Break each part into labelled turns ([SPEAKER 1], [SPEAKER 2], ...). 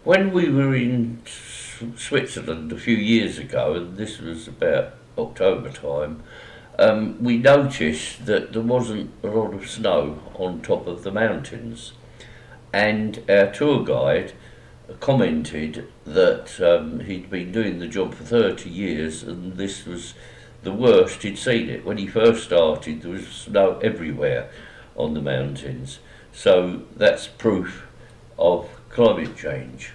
[SPEAKER 1] When we were in Switzerland a few years ago, and this was about October time, we noticed that there wasn't a lot of snow on top of the mountains. And our tour guide commented that he'd been doing the job for 30 years and this was the worst he'd seen it. When he first started, there was snow everywhere on the mountains. So that's proof of climate change.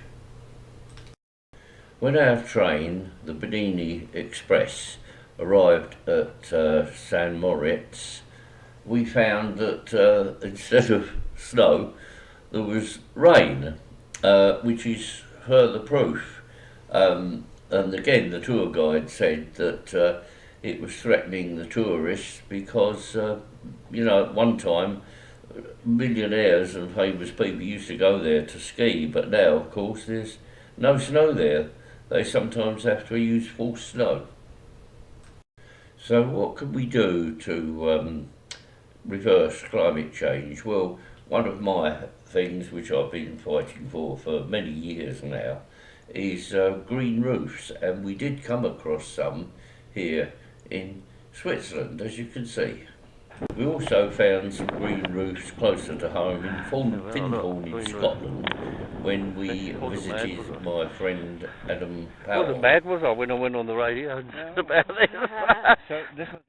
[SPEAKER 1] When our train, the Benini Express, arrived at San Moritz, we found that instead of snow, there was rain, which is further proof. And again, the tour guide said that it was threatening the tourists because, at one time, millionaires and famous people used to go there to ski, but now, of course, there's no snow there. They sometimes have to use false snow. So what can we do to reverse climate change? Well, one of my things which I've been fighting for many years now is green roofs, and we did come across some here in Switzerland, as you can see. We also found some green roofs closer to home in Findhorn in Scotland when we visited my friend Adam Powell.
[SPEAKER 2] Wasn't bad, was I, when I went on the radio about this?
[SPEAKER 3] So this was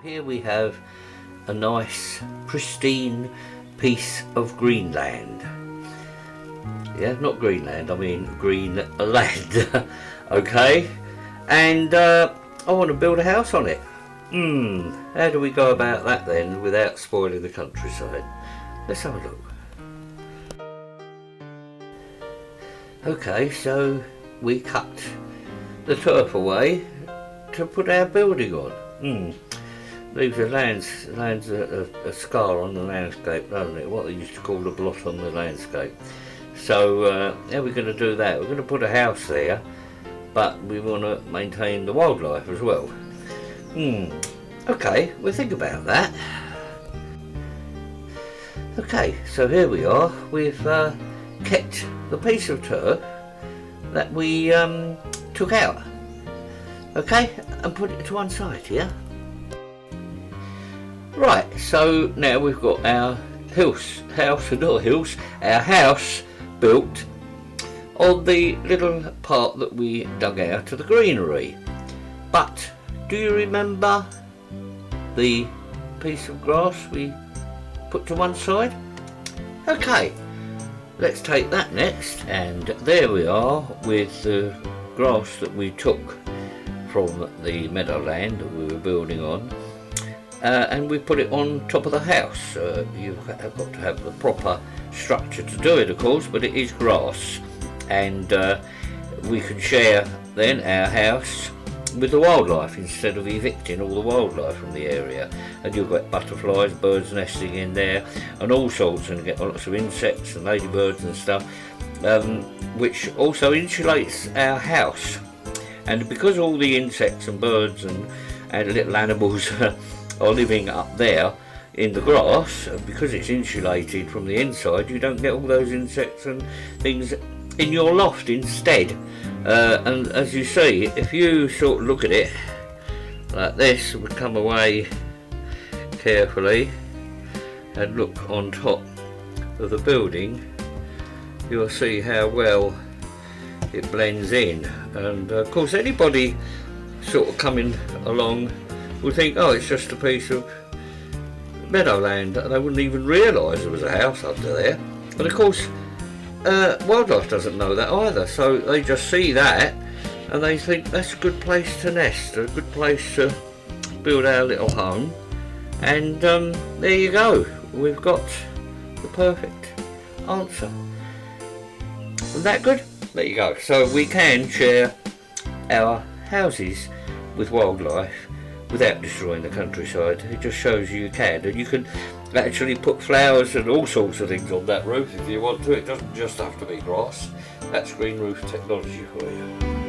[SPEAKER 1] Here we have a nice, pristine piece of Greenland. Yeah, not Greenland, I mean green land. Okay? And I want to build a house on it. How do we go about that then without spoiling the countryside? Let's have a look. Okay, so we cut the turf away to put our building on. Leaves a scar on the landscape, doesn't it? What they used to call a blot on the landscape. So how are we going to do that? We're going to put a house there, but we want to maintain the wildlife as well. Okay, we'll think about that. Okay, so here we are. We've kept the piece of turf that we took out. Okay, and put it to one side, yeah? Right, so now we've got our house built on the little part that we dug out of the greenery. But do you remember the piece of grass we put to one side? Okay, let's take that next. And there we are with the grass that we took from the meadowland that we were building on. And we put it on top of the house. You've got to have the proper structure to do it, of course, but it is grass, and we can share then our house with the wildlife instead of evicting all the wildlife from the area. And you've got butterflies, birds nesting in there, and all sorts, and get lots of insects and ladybirds and stuff, which also insulates our house. And because all the insects and birds and little animals are living up there, in the grass, and because it's insulated from the inside, you don't get all those insects and things in your loft instead. And as you see, if you sort of look at it like this, would come away carefully and look on top of the building, you'll see how well it blends in. And of course anybody sort of coming along would think, oh, it's just a piece of meadowland, and they wouldn't even realise there was a house under there. And of course wildlife doesn't know that either, so they just see that and they think that's a good place to nest, a good place to build our little home. And there you go, we've got the perfect answer. Isn't that good? There you go. So we can share our houses with wildlife without destroying the countryside. It just shows you can, and you can actually put flowers and all sorts of things on that roof if you want to. It doesn't just have to be grass. That's green roof technology for you.